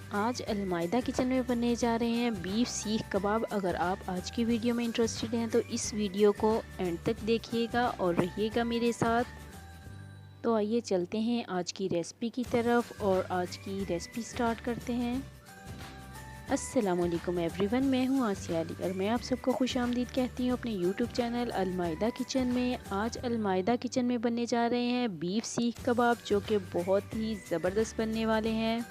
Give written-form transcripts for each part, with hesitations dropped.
आज अलमायदा किचन में बनने जा रहे हैं बीफ सीख कबाब। अगर आप आज की वीडियो में इंटरेस्टेड हैं तो इस वीडियो को एंड तक देखिएगा और रहिएगा मेरे साथ। तो आइए चलते हैं आज की रेसिपी की तरफ और आज की रेसिपी स्टार्ट करते हैं। अस्सलामुअलैकुम एवरीवन, मैं हूं आसिया अली और मैं आप सबको खुशामदीद कहती हूं अपने यूट्यूब चैनल अलमायदा किचन में। आज अलमायदा किचन में बनने जा रहे हैं बीफ सीख कबाब, जो कि बहुत ही ज़बरदस्त बनने वाले हैं।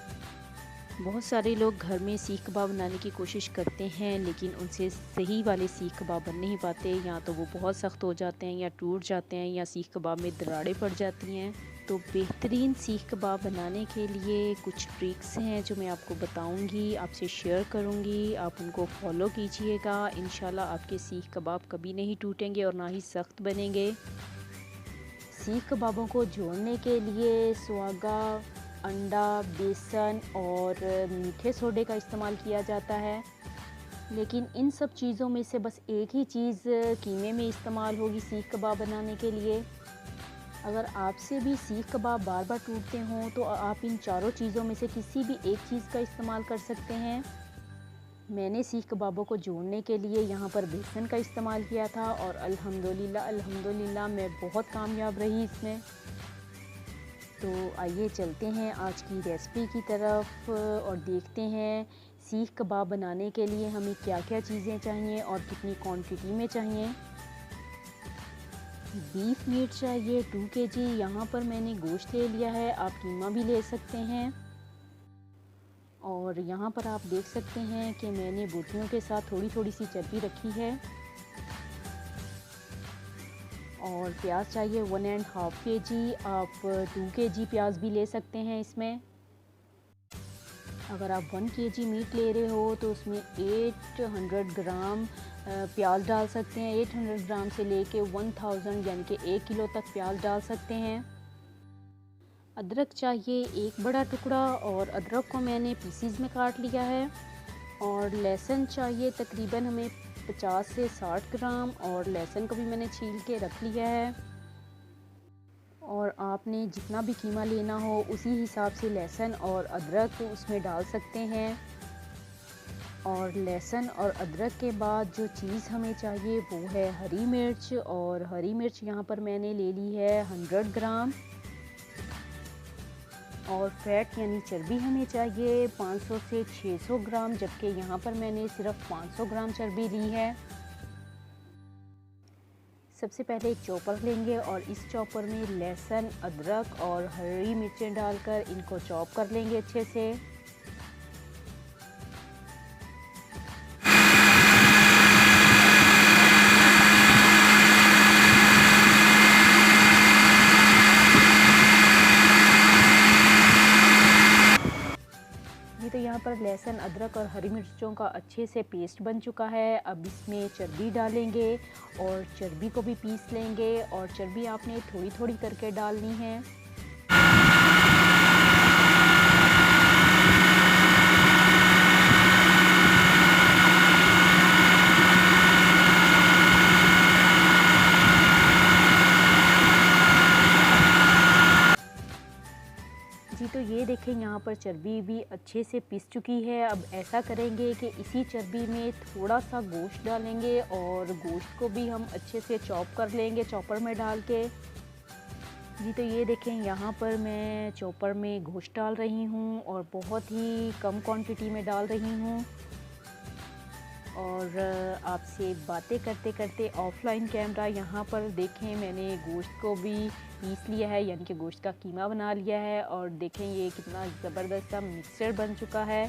बहुत सारे लोग घर में सीख कबाब बनाने की कोशिश करते हैं, लेकिन उनसे सही वाले सीख कबाब बन नहीं पाते। या तो वो बहुत सख्त हो जाते हैं या टूट जाते हैं या सीख कबाब में दरारें पड़ जाती हैं। तो बेहतरीन सीख कबाब बनाने के लिए कुछ ट्रिक्स हैं जो मैं आपको बताऊंगी, आपसे शेयर करूंगी। आप उनको फॉलो कीजिएगा। इंशाल्लाह आपके सीख कबाब कभी नहीं टूटेंगे और ना ही सख्त बनेंगे। सीख कबाबों को जोड़ने के लिए सुहागा, अंडा, बेसन और मीठे सोडे का इस्तेमाल किया जाता है। लेकिन इन सब चीज़ों में से बस एक ही चीज़ कीमे में इस्तेमाल होगी सीख कबाब बनाने के लिए। अगर आपसे भी सीख कबाब बार बार टूटते हों तो आप इन चारों चीज़ों में से किसी भी एक चीज़ का इस्तेमाल कर सकते हैं। मैंने सीख कबाबों को जोड़ने के लिए यहाँ पर बेसन का इस्तेमाल किया था और अल्हम्दुलिल्लाह मैं बहुत कामयाब रही इसमें। तो आइए चलते हैं आज की रेसिपी की तरफ और देखते हैं सीख कबाब बनाने के लिए हमें क्या क्या चीज़ें चाहिए और कितनी क्वांटिटी में चाहिए। बीफ मीट चाहिए 2 kg। यहाँ पर मैंने गोश्त ले लिया है, आप कीमा भी ले सकते हैं। और यहाँ पर आप देख सकते हैं कि मैंने बोटियों के साथ थोड़ी थोड़ी सी चर्बी रखी है। और प्याज चाहिए 1.5 kg। आप 2 kg प्याज भी ले सकते हैं इसमें। अगर आप 1 kg मीट ले रहे हो तो उसमें 800 ग्राम प्याज डाल सकते हैं। 800 ग्राम से लेके 1000 यानी कि 1 किलो तक प्याज डाल सकते हैं। अदरक चाहिए 1 बड़ा टुकड़ा और अदरक को मैंने पीसीज में काट लिया है। और लहसुन चाहिए तकरीबन हमें 50 से 60 ग्राम और लहसुन को भी मैंने छील के रख लिया है। और आपने जितना भी कीमा लेना हो उसी हिसाब से लहसुन और अदरक उसमें डाल सकते हैं। और लहसुन और अदरक के बाद जो चीज़ हमें चाहिए वो है हरी मिर्च। और हरी मिर्च यहाँ पर मैंने ले ली है 100 ग्राम। और फैट यानी चर्बी हमें चाहिए 500 से 600 ग्राम, जबकि यहाँ पर मैंने सिर्फ 500 ग्राम चर्बी ली है। सबसे पहले एक चॉपर लेंगे और इस चॉपर में लहसुन, अदरक और हरी मिर्चें डालकर इनको चॉप कर लेंगे अच्छे से। तो यहाँ पर लहसुन, अदरक और हरी मिर्चों का अच्छे से पेस्ट बन चुका है। अब इसमें चर्बी डालेंगे और चर्बी को भी पीस लेंगे। और चर्बी आपने थोड़ी थोड़ी करके डालनी है। जी तो ये देखें यहाँ पर चर्बी भी अच्छे से पिस चुकी है। अब ऐसा करेंगे कि इसी चर्बी में थोड़ा सा गोश्त डालेंगे और गोश्त को भी हम अच्छे से चॉप कर लेंगे चॉपर में डाल के। जी तो ये देखें यहाँ पर मैं चॉपर में गोश्त डाल रही हूँ और बहुत ही कम क्वांटिटी में डाल रही हूँ। और आपसे बातें करते करते ऑफलाइन कैमरा यहाँ पर देखें मैंने गोश्त को भी पीस लिया है, यानी कि गोश्त का कीमा बना लिया है। और देखें ये कितना ज़बरदस्त सा मिक्सचर बन चुका है।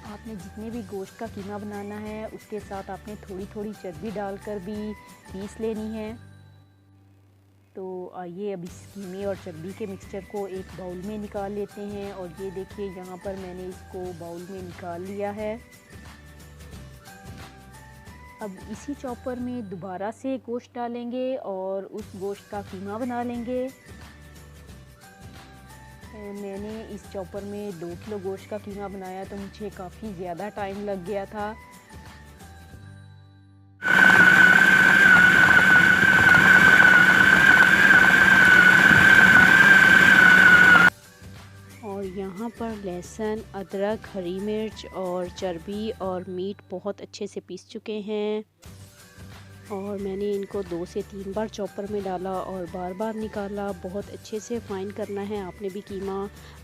आपने जितने भी गोश्त का कीमा बनाना है उसके साथ आपने थोड़ी थोड़ी चर्बी डालकर भी पीस लेनी है। तो आइए अब इस कीमे और चर्बी के मिक्सचर को एक बाउल में निकाल लेते हैं। और ये देखिए यहाँ पर मैंने इसको बाउल में निकाल लिया है। अब इसी चॉपर में दोबारा से गोश्त डालेंगे और उस गोश्त का कीमा बना लेंगे। मैंने इस चॉपर में 2 किलो गोश्त का कीमा बनाया तो मुझे काफ़ी ज़्यादा टाइम लग गया था। और यहाँ पर लहसुन, अदरक, हरी मिर्च और चर्बी और मीट बहुत अच्छे से पीस चुके हैं और मैंने इनको 2 से 3 बार चॉपर में डाला और बार बार निकाला। बहुत अच्छे से फाइन करना है आपने भी कीमा।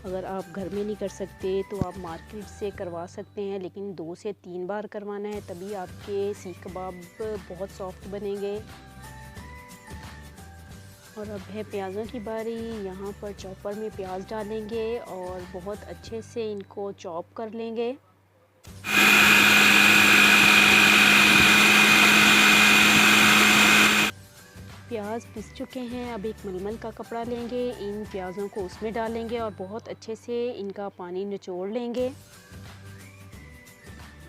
अगर आप घर में नहीं कर सकते तो आप मार्केट से करवा सकते हैं, लेकिन 2 से 3 बार करवाना है, तभी आपके सीख कबाब बहुत सॉफ्ट बनेंगे। और अब है प्याज़ों की बारी। यहाँ पर चॉपर में प्याज डालेंगे और बहुत अच्छे से इनको चॉप कर लेंगे। प्याज पिस चुके हैं। अब एक मलमल का कपड़ा लेंगे, इन प्याज़ों को उसमें डालेंगे और बहुत अच्छे से इनका पानी निचोड़ लेंगे।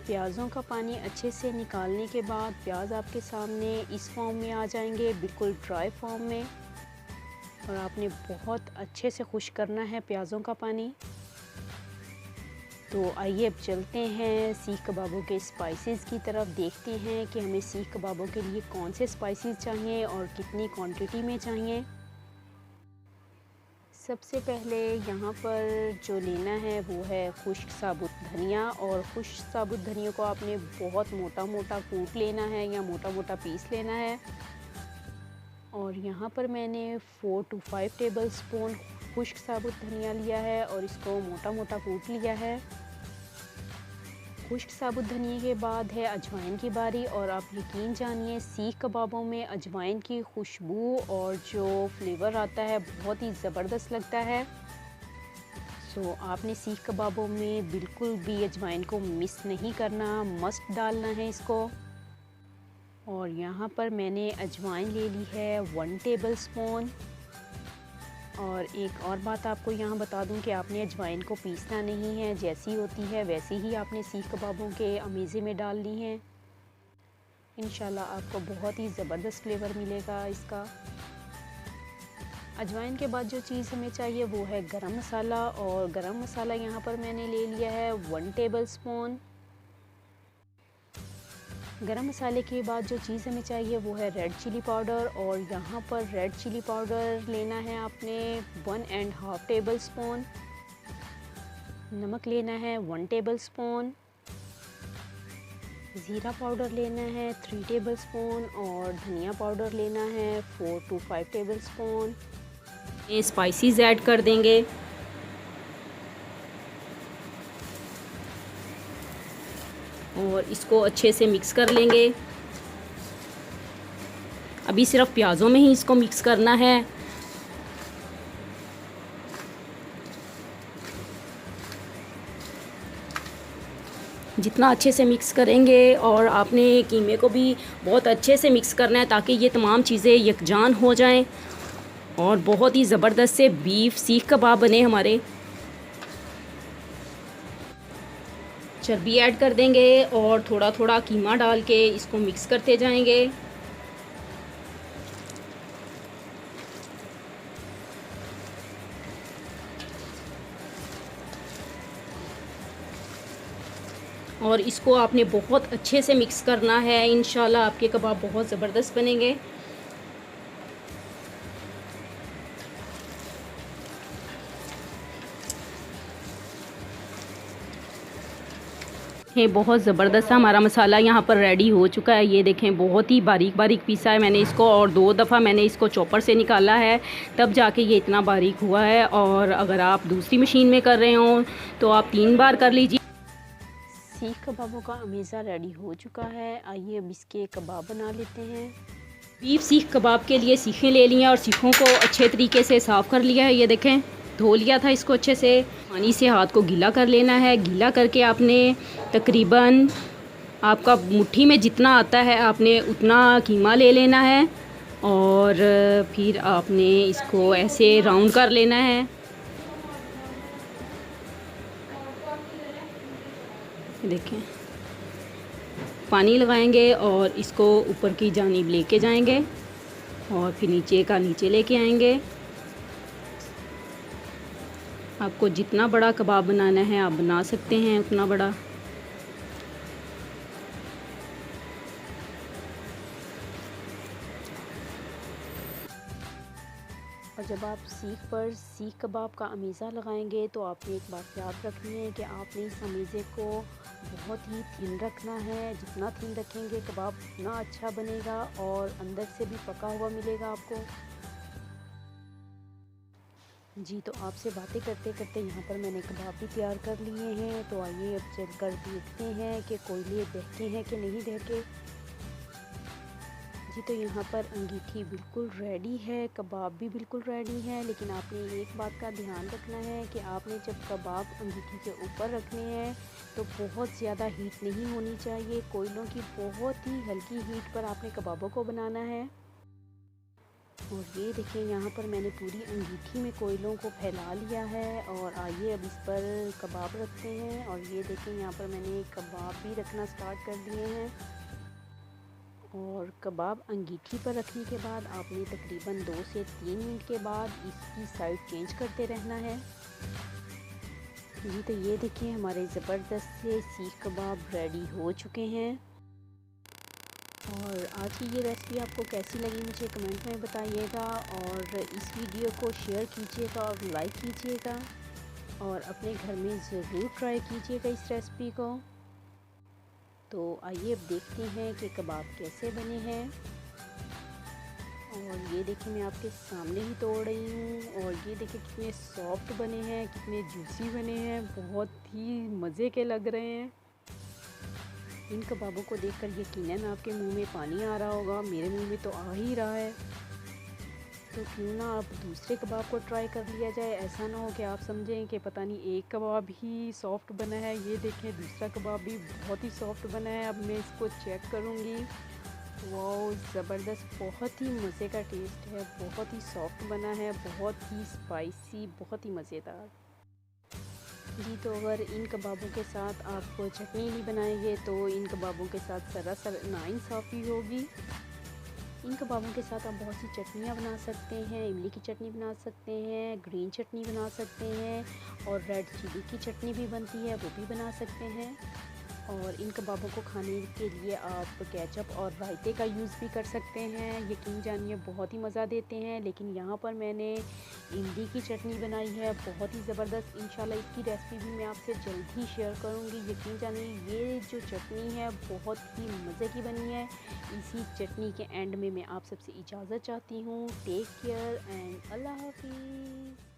प्याज़ों का पानी अच्छे से निकालने के बाद प्याज आपके सामने इस फॉर्म में आ जाएंगे, बिल्कुल ड्राई फॉर्म में। और आपने बहुत अच्छे से खुश करना है प्याज़ों का पानी। तो आइए अब चलते हैं सीख कबाबों के स्पाइसेस की तरफ। देखते हैं कि हमें सीख कबाबों के लिए कौन से स्पाइसेस चाहिए और कितनी क्वांटिटी में चाहिए। सबसे पहले यहाँ पर जो लेना है वो है खुश्क साबुत धनिया। और खुश्क साबुत धनिया को आपने बहुत मोटा मोटा कूट लेना है या मोटा मोटा पीस लेना है। और यहाँ पर मैंने 4 to 5 टेबल स्पून खुश्क साबुत धनिया लिया है और इसको मोटा मोटा कूट लिया है। खुश्क साबुत धनिया के बाद है अजवाइन की बारी। और आप यकीन जानिए, सीख कबाबों में अजवाइन की खुशबू और जो फ्लेवर आता है बहुत ही ज़बरदस्त लगता है। सो आपने सीख कबाबों में बिल्कुल भी अजवाइन को मिस नहीं करना, मस्ट डालना है इसको। और यहाँ पर मैंने अजवाइन ले ली है 1 टेबल स्पून। और एक और बात आपको यहाँ बता दूँ कि आपने अजवाइन को पीसना नहीं है, जैसी होती है वैसे ही आपने सीख कबाबों के अमेज़े में डालनी है। इंशाल्लाह आपको बहुत ही ज़बरदस्त फ्लेवर मिलेगा इसका। अजवाइन के बाद जो चीज़ हमें चाहिए वो है गरम मसाला। और गरम मसाला यहाँ पर मैंने ले लिया है 1 टेबल स्पून। गरम मसाले के बाद जो चीज़ हमें चाहिए वो है रेड चिली पाउडर। और यहाँ पर रेड चिली पाउडर लेना है आपने 1.5 टेबल स्पून। नमक लेना है 1 टेबल स्पून। ज़ीरा पाउडर लेना है 3 टेबल स्पून। और धनिया पाउडर लेना है 4 to 5 टेबल स्पून। ये स्पाइसेस ऐड कर देंगे। और इसको अच्छे से मिक्स कर लेंगे। अभी सिर्फ प्याज़ों में ही इसको मिक्स करना है। जितना अच्छे से मिक्स करेंगे, और आपने कीमे को भी बहुत अच्छे से मिक्स करना है ताकि ये तमाम चीज़ें यकजान हो जाएं और बहुत ही ज़बरदस्त से बीफ सीख कबाब बने हमारे। चर्बी ऐड कर देंगे और थोड़ा थोड़ा कीमा डाल के इसको मिक्स करते जाएंगे। और इसको आपने बहुत अच्छे से मिक्स करना है। इंशाल्लाह आपके कबाब बहुत ज़बरदस्त बनेंगे। ये बहुत ज़बरदस्त हमारा मसाला यहाँ पर रेडी हो चुका है। ये देखें, बहुत ही बारीक बारीक पीसा है मैंने इसको, और 2 दफ़ा मैंने इसको चॉपर से निकाला है, तब जाके ये इतना बारीक हुआ है। और अगर आप दूसरी मशीन में कर रहे हो तो आप 3 बार कर लीजिए। सीख कबाबों का अमेज़ा रेडी हो चुका है। आइए अब इसके कबाब बना लेते हैं। बीफ सीख कबाब के लिए सीखें ले ली हैं और सीखों को अच्छे तरीके से साफ़ कर लिया है। ये देखें, धो लिया था इसको अच्छे से। पानी से हाथ को गीला कर लेना है। गीला करके आपने तकरीबन, आपका मुट्ठी में जितना आता है आपने उतना कीमा ले लेना है। और फिर आपने इसको ऐसे राउंड कर लेना है। देखें, पानी लगाएंगे और इसको ऊपर की जानिब लेके जाएंगे और फिर नीचे का नीचे लेके आएंगे। आपको जितना बड़ा कबाब बनाना है आप बना सकते हैं, उतना बड़ा। और जब आप सीख कबाब का अमीज़ा लगाएंगे तो आपने एक बात याद रखनी है कि आपने इस अमीज़े को बहुत ही थिन रखना है। जितना थिन रखेंगे कबाब उतना अच्छा बनेगा और अंदर से भी पका हुआ मिलेगा आपको। जी, तो आपसे बातें करते करते यहाँ पर मैंने कबाब भी तैयार कर लिए हैं। तो आइए अब चलकर देखते हैं कि कोयले दहके हैं कि नहीं दहके। जी, तो यहाँ पर अंगीठी बिल्कुल रेडी है, कबाब भी बिल्कुल रेडी है। लेकिन आपने एक बात का ध्यान रखना है कि आपने जब कबाब अंगीठी के ऊपर रखने हैं तो बहुत ज़्यादा हीट नहीं होनी चाहिए। कोयलों की बहुत ही हल्की हीट पर आपने कबाबों को बनाना है। और ये देखिए यहाँ पर मैंने पूरी अंगीठी में कोयलों को फैला लिया है। और आइए अब इस पर कबाब रखते हैं। और ये देखिए यहाँ पर मैंने कबाब भी रखना स्टार्ट कर दिए हैं। और कबाब अंगीठी पर रखने के बाद आपने तकरीबन 2 से 3 मिनट के बाद इसकी साइड चेंज करते रहना है। जी, तो ये देखिए हमारे ज़बरदस्त से सीख कबाब रेडी हो चुके हैं। और आज की ये रेसिपी आपको कैसी लगी मुझे कमेंट में बताइएगा। और इस वीडियो को शेयर कीजिएगा और लाइक कीजिएगा और अपने घर में ज़रूर ट्राई कीजिएगा इस रेसिपी को। तो आइए अब देखते हैं कि कबाब कैसे बने हैं। और ये देखिए मैं आपके सामने ही तोड़ रही हूँ। और ये देखिए कितने सॉफ्ट बने हैं, कितने जूसी बने हैं, बहुत ही मज़े के लग रहे हैं। इन कबाबों को देखकर यकीनन आपके मुंह में पानी आ रहा होगा, मेरे मुंह में तो आ ही रहा है। तो क्यों ना आप दूसरे कबाब को ट्राई कर लिया जाए। ऐसा ना हो कि आप समझें कि पता नहीं एक कबाब ही सॉफ़्ट बना है। ये देखें दूसरा कबाब भी बहुत ही सॉफ़्ट बना है। अब मैं इसको चेक करूँगी। वाओ, ज़बरदस्त, बहुत ही मज़े का टेस्ट है, बहुत ही सॉफ़्ट बना है, बहुत ही स्पाइसी, बहुत ही मज़ेदार। जी, तो अगर इन कबाबों के साथ आप चटनी नहीं बनाएंगे तो इन कबाबों के साथ सरासर नाइंसाफ़ी होगी। इन कबाबों के साथ आप बहुत सी चटनियाँ बना सकते हैं। इमली की चटनी बना सकते हैं, ग्रीन चटनी बना सकते हैं और रेड चिली की चटनी भी बनती है, वो भी बना सकते हैं। और इन कबाबों को खाने के लिए आप केचप और रायते का यूज़ भी कर सकते हैं। यकीन जानिए बहुत ही मज़ा देते हैं। लेकिन यहाँ पर मैंने इमली की चटनी बनाई है, बहुत ही ज़बरदस्त। इंशाल्लाह इसकी रेसिपी भी मैं आपसे जल्द ही शेयर करूँगी। यकीन जानिए ये जो चटनी है बहुत ही मज़े की बनी है। इसी चटनी के एंड में मैं आप सबसे इजाज़त चाहती हूँ। टेक केयर एंड अल्लाह हाफिज़।